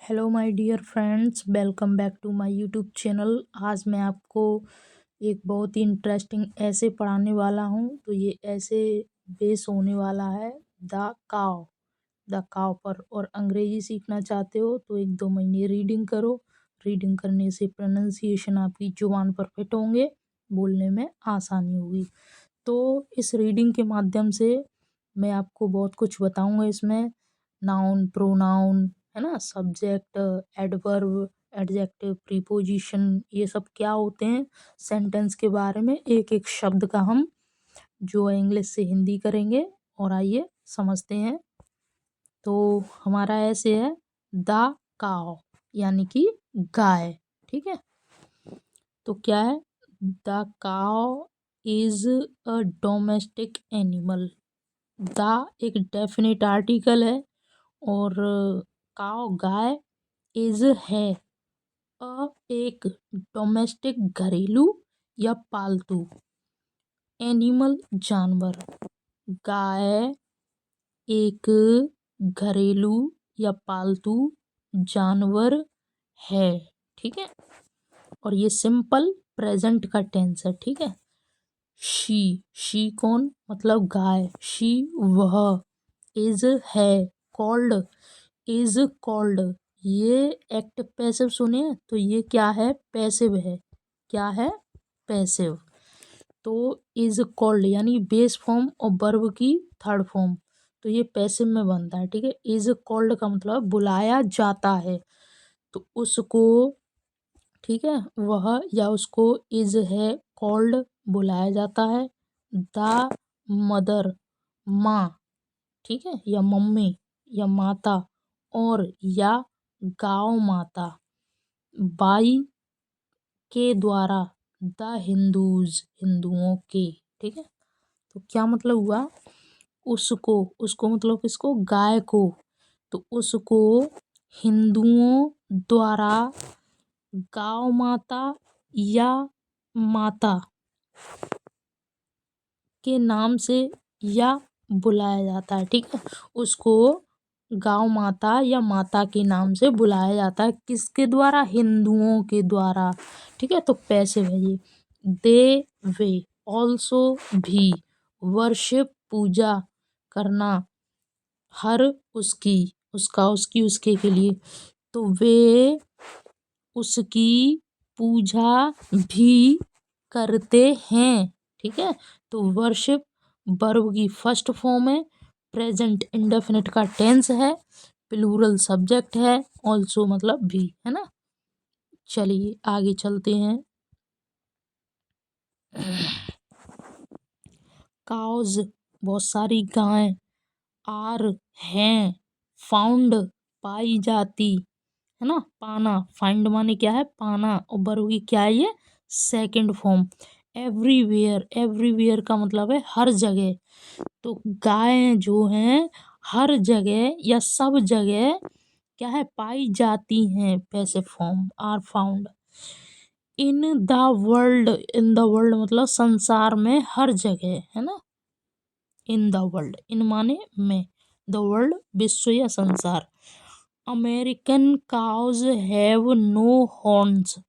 Hello my dear friends, welcome back to my YouTube channel. आज मैं आपको एक बहुत ही इंटरेस्टिंग ऐसे पढ़ाने वाला हूँ। तो ये ऐसे बेस होने वाला है द काव पर। और अंग्रेजी सीखना चाहते हो तो 1-2 महीने रीडिंग करो। रीडिंग करने से प्रोनाउंसिएशन आपकी जुबान पर फिट होंगे, बोलने में आसानी होगी। तो इस रीडिंग के माध्यम से मैं आपको बहुत कुछ बताऊंगा। इसमें नाउन, प्रोनाउन, है ना, सब्जेक्ट, एडवर्ब, एडजेक्टिव, प्रीपोजिशन, ये सब क्या होते हैं, सेंटेंस के बारे में एक एक शब्द का हम जो है इंग्लिश से हिंदी करेंगे। और आइए समझते हैं। तो हमारा ऐसे है द काव, यानी कि गाय। ठीक है, तो क्या है, द काव is a domestic animal. The एक डेफिनेट आर्टिकल है और काव गाय, इज है, अ एक डोमेस्टिक घरेलू या पालतू, एनिमल जानवर। गाय एक घरेलू या पालतू जानवर है। ठीक है, और ये सिंपल प्रेजेंट का टेंस है। ठीक है, शी कौन, मतलब गाय, शी वह, इज है, कॉल्ड, इज कॉल्ड, ये एक्टिव पैसिव सुने तो ये क्या है, पैसिव है। क्या है, पैसिव। तो इज कॉल्ड यानी बेस फॉर्म और वर्ब की थर्ड फॉर्म, तो ये पैसिव में बनता है। ठीक है, इज कॉल्ड का मतलब बुलाया जाता है, तो उसको, ठीक है, वह या उसको इज है, कॉल्ड बुलाया जाता है। द मदर, माँ, ठीक है, या मम्मी या माता, और या गाँव माता, बाई के द्वारा, द हिंदूज हिंदुओं के। ठीक है, तो क्या मतलब हुआ, उसको, उसको मतलब किसको, गाय को, तो उसको हिंदुओं द्वारा गाँव माता या माता के नाम से या बुलाया जाता है। ठीक है, उसको गाँव माता या माता के नाम से बुलाया जाता है, किसके द्वारा, हिंदुओं के द्वारा। ठीक है, तो पैसिव है ये। दे, वे, ऑल्सो भी, वर्शिप पूजा करना, हर, उसकी, उसका, उसकी, उसके के लिए, तो वे उसकी पूजा भी करते हैं। ठीक है, तो वर्शिप वर्ब की फर्स्ट फॉर्म है, प्रेजेंट इंडेफिनिट का टेंस है, प्लूरल सब्जेक्ट है, ऑल्सो मतलब भी, है ना। चलिए आगे चलते हैं। काउज बहुत सारी गायें, आर हैं, फाउंड पाई जाती, है ना, पाना, फाइंड माने क्या है, पाना, और वर्ब की क्या है, ये सेकंड फॉर्म। एवरीवेयर, एवरीवेयर का मतलब है हर जगह, तो गायें जो हैं हर जगह या सब जगह क्या है, पाई जाती हैं, passive form, are found. In the world, in the world मतलब संसार में, हर जगह, है ना। इन द वर्ल्ड, इन माने में, द वर्ल्ड विश्व या संसार। American cows have no horns.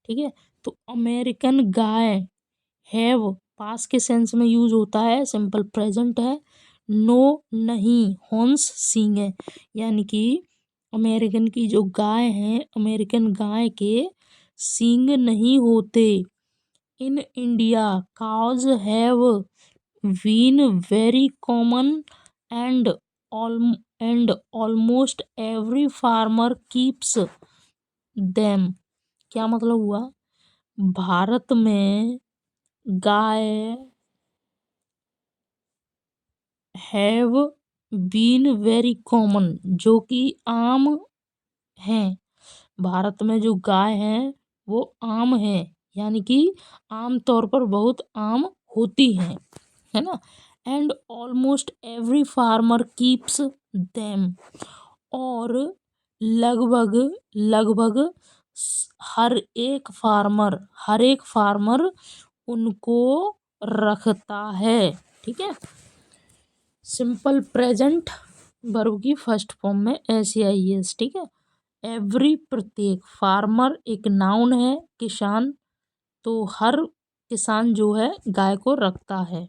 ठीक है, तो अमेरिकन गाय, हैव पास के सेंस में यूज होता है, सिंपल प्रेजेंट है, नो नहीं, हॉर्न्स सींग है, यानी कि अमेरिकन की जो गाय है, अमेरिकन गाय के सींग नहीं होते। In India cows have been very common and almost every farmer keeps them. क्या मतलब हुआ, भारत में गाय हैव बीन वेरी कॉमन, जो कि आम है, भारत में जो गाय है वो आम है, यानी कि आम तौर पर बहुत आम होती हैं, है ना। And almost every farmer keeps them, और लगभग लगभग हर एक फार्मर उनको रखता है। ठीक है, सिंपल प्रेजेंट वर्ब की फर्स्ट फॉर्म में SAIS, ठीक है। एवरी प्रत्येक, फार्मर एक नाउन है, किसान, तो हर किसान जो है गाय को रखता है।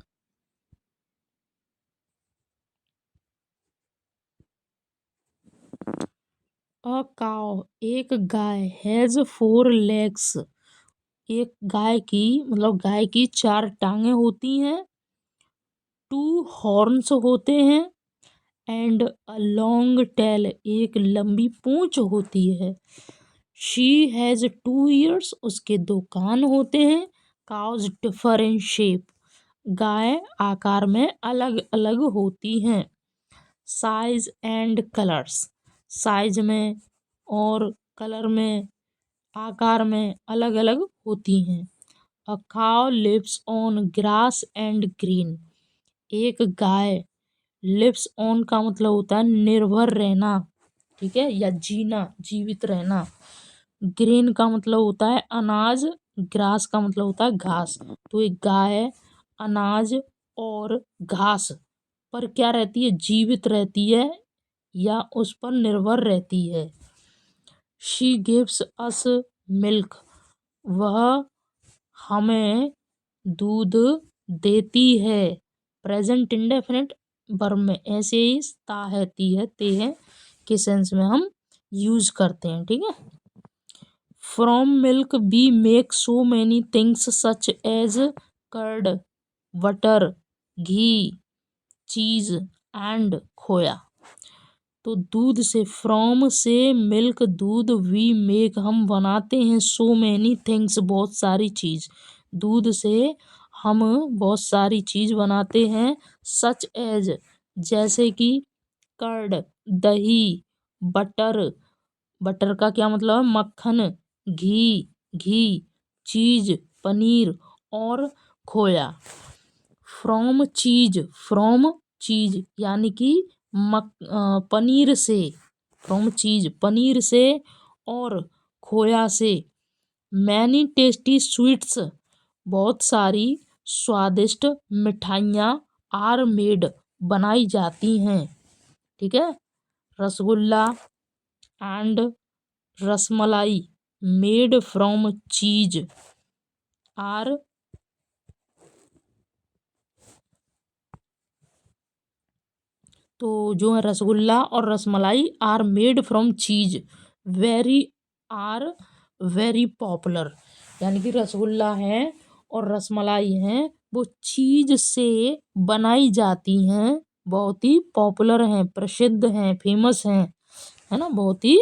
अ काउ, एक गाय, हैज 4 legs, एक गाय की मतलब गाय की 4 टांगे होती हैं। 2 horns होते हैं एंड अ लॉन्ग टेल, एक लंबी पूंछ होती है। शी हैज 2 ears, उसके 2 कान होते हैं। काउज डिफर इन शेप, गाय आकार में अलग अलग होती हैं। साइज एंड कलर्स, साइज में और कलर में, आकार में अलग अलग होती हैं। A cow lives on grass and green, एक गाय, लिव्स ऑन का मतलब होता है निर्भर रहना, ठीक है, या जीना, जीवित रहना। ग्रीन का मतलब होता है अनाज, ग्रास का मतलब होता है घास। तो एक गाय अनाज और घास पर क्या रहती है, जीवित रहती है या उस पर निर्भर रहती है। शी गिव्स अस मिल्क, वह हमें दूध देती है। प्रेजेंट इंडेफिनिट वर्ब में ऐसे ही ता है, ती है, ते है के सेंस में हम यूज करते हैं, ठीक है। From milk we make so many things such as curd, butter, ghee, cheese and खोया। तो दूध से, फ्रॉम से, मिल्क दूध, वी मेक हम बनाते हैं, सो मैनी थिंग्स बहुत सारी चीज, दूध से हम बहुत सारी चीज बनाते हैं। सच एज जैसे कि कर्ड दही, बटर, बटर का क्या मतलब है मक्खन, घी घी, चीज पनीर और खोया। फ्रॉम चीज, फ्रॉम चीज यानी कि पनीर से, फ्रॉम चीज पनीर से और खोया से। मैनी टेस्टी स्वीट्स, बहुत सारी स्वादिष्ट मिठाइयाँ, आर मेड बनाई जाती हैं, ठीक है। Rasgulla and rasmalai made from चीज आर, तो जो है रसगुल्ला और रसमलाई आर मेड फ्रॉम चीज, वेरी आर वेरी पॉपुलर, यानी कि रसगुल्ला है और रसमलाई है वो चीज से बनाई जाती हैं, बहुत ही पॉपुलर हैं, प्रसिद्ध हैं, फेमस हैं, है ना, बहुत ही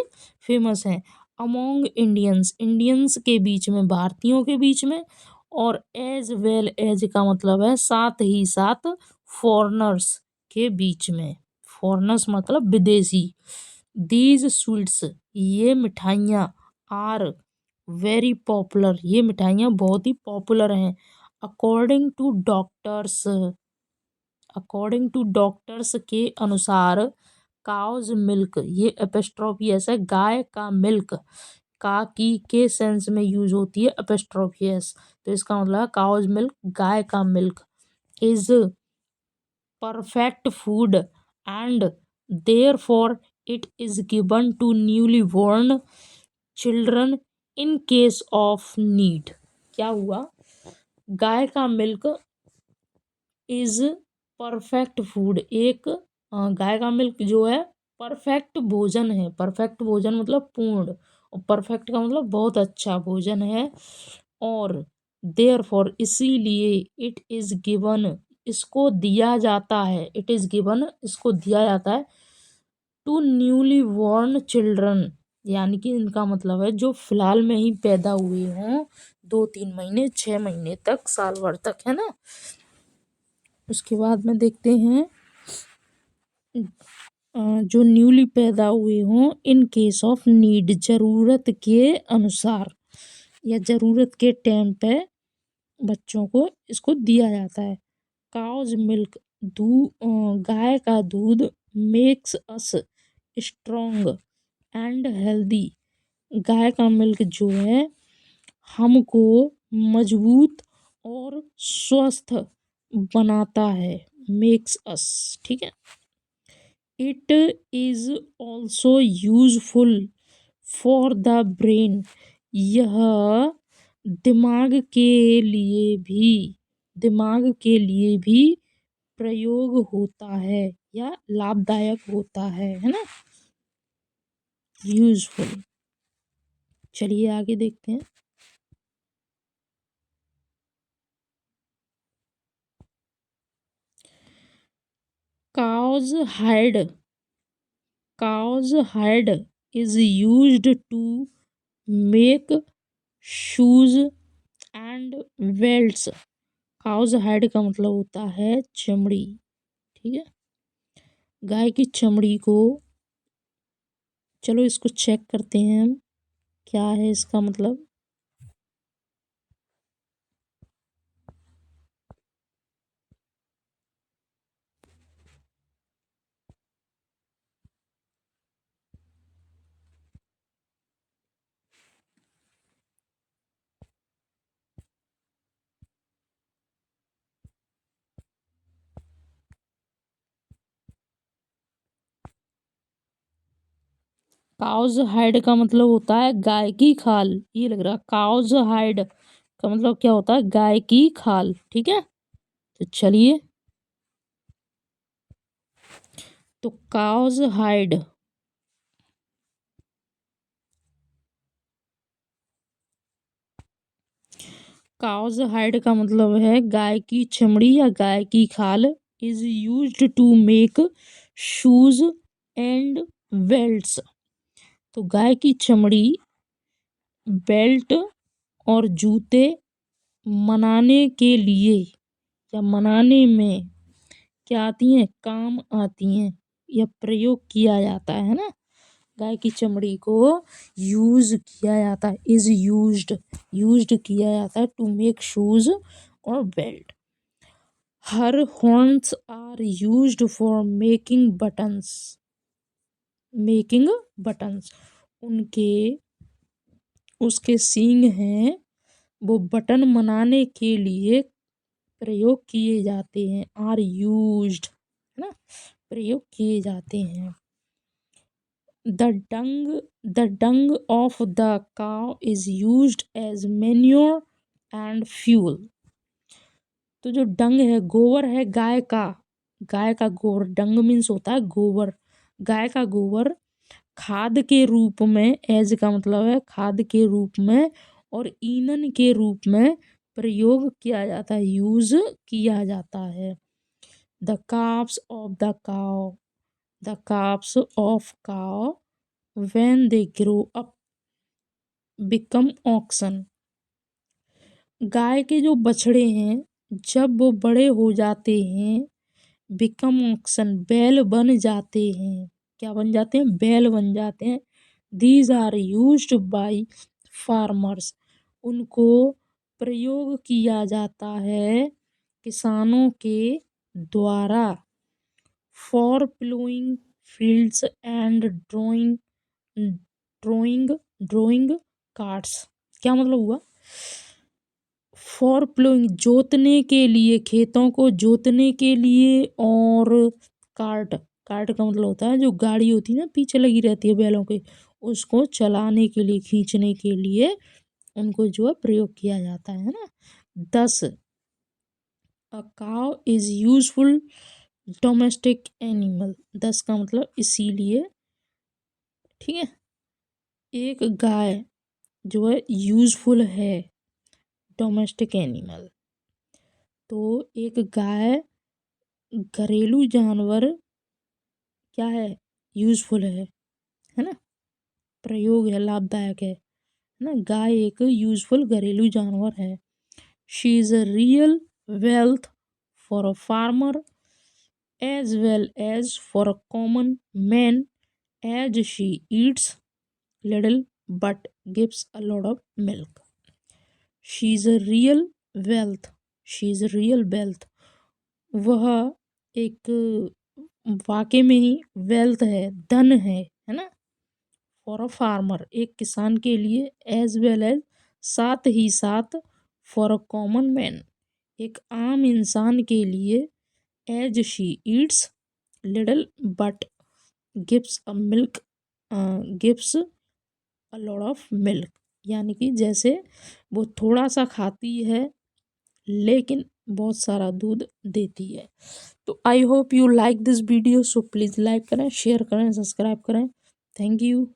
फेमस हैं। अमोंग इंडियंस, इंडियंस के बीच में, भारतीयों के बीच में। और एज वेल एज का मतलब है साथ ही साथ, फॉरनर्स के बीच में, फॉरनर्स मतलब विदेशी। दीज स्वीट्स, ये मिठाइयाँ, आर वेरी पॉपुलर, ये मिठाइयाँ बहुत ही पॉपुलर हैं। According to doctors, according to doctors के अनुसार, काउज मिल्क, ये एपिस्ट्रोफी है, गाय का मिल्क, का की के सेंस में यूज होती है एपिस्ट्रोफी एस, तो इसका मतलब है काउज मिल्क, गाय का milk, is perfect food and therefore it is given to newly born children in case of need। क्या हुआ, गाय का मिल्क इज परफेक्ट फूड, एक गाय का मिल्क जो है परफेक्ट भोजन है, परफेक्ट भोजन मतलब पूर्ण, और परफेक्ट का मतलब बहुत अच्छा भोजन है। और देयर फॉर इसीलिए, इट इज गिवन, इसको दिया जाता है, इट इज गिवन इसको दिया जाता है, टू न्यूली बॉर्न चिल्ड्रन, यानी कि इनका मतलब है जो फिलहाल में ही पैदा हुए हों, 2-3 महीने 6 महीने तक, साल भर तक, है ना। उसके बाद में देखते हैं जो न्यूली पैदा हुए हों, इन केस ऑफ नीड, ज़रूरत के अनुसार या ज़रूरत के टाइम पे बच्चों को इसको दिया जाता है। काउज मिल्क, गाय का दूध, makes us strong and healthy, गाय का मिल्क जो है हमको मजबूत और स्वस्थ बनाता है, मेक्स अस, ठीक है। It is also useful for the brain. यह दिमाग के लिए भी दिमाग के लिए भी प्रयोग होता है या लाभदायक होता है ना। यूजफुल। चलिए आगे देखते हैं। Cows hide is used to make shoes and belts. Cows hide का मतलब होता है चमड़ी। ठीक है, गाय की चमड़ी को, चलो इसको चेक करते हैं हम, क्या है इसका मतलब। काउज हाइड का मतलब होता है गाय की खाल। ये लग रहा, काउज हाइड का मतलब क्या होता है, गाय की खाल। ठीक है, तो चलिए, तो काउज हाइड काउज हाइड का मतलब है गाय की चमड़ी या गाय की खाल। Is used to make shoes and belts. तो गाय की चमड़ी बेल्ट और जूते बनाने के लिए या बनाने में क्या आती हैं, काम आती हैं या प्रयोग किया जाता है ना। गाय की चमड़ी को यूज किया जाता है, इज यूज्ड किया जाता है टू मेक शूज और belt. Her horns are used for making buttons. उनके उसके सींग हैं, वो बटन बनाने के लिए प्रयोग किए जाते हैं। आर यूज्ड है ना, प्रयोग किए जाते हैं। The dung of the cow is used as manure and fuel. तो जो डंग है, गोबर है गाय का गोबर, डंग मीन्स होता है गोबर। गाय का गोबर खाद के रूप में, एज का मतलब है खाद के रूप में और ईंधन के रूप में प्रयोग किया जाता है, यूज किया जाता है। The calves of the cow the calves of cow when they grow up become oxen। गाय के जो बछड़े हैं, जब वो बड़े हो जाते हैं, बिकम ऑक्सन, बैल बन जाते हैं। क्या बन जाते हैं, बैल बन जाते हैं। These are used by farmers. उनको प्रयोग किया जाता है किसानों के द्वारा। For ploughing fields and drawing carts. क्या मतलब हुआ, फॉर प्लोइंग जोतने के लिए, खेतों को जोतने के लिए, और कार्ट कार्ट का मतलब होता है जो गाड़ी होती है ना पीछे लगी रहती है बैलों के, उसको चलाने के लिए, खींचने के लिए उनको जो है प्रयोग किया जाता है ना। 10 a cow is useful domestic animal. 10 का मतलब इसीलिए, ठीक है, एक गाय जो है यूजफुल है, डोमेस्टिक एनिमल। तो एक गाय घरेलू जानवर क्या है, यूजफुल है ना, प्रयोग है, लाभदायक है ना। गाय एक यूजफुल घरेलू जानवर है। She is a real wealth for a farmer as well as for a common man as she eats little but gives a lot of milk. She is a real wealth she is a real wealth, वह एक वाकई में ही wealth है, धन है ना। For a farmer, एक किसान के लिए, एज वेल एज, साथ ही साथ, फॉर अ कॉमन मैन, एक आम इंसान के लिए, as she eats little but, gives a milk, gives a lot of milk, यानी कि जैसे वो थोड़ा सा खाती है लेकिन बहुत सारा दूध देती है। तो I hope you like this video, so please like करें, शेयर करें, सब्सक्राइब करें। Thank you.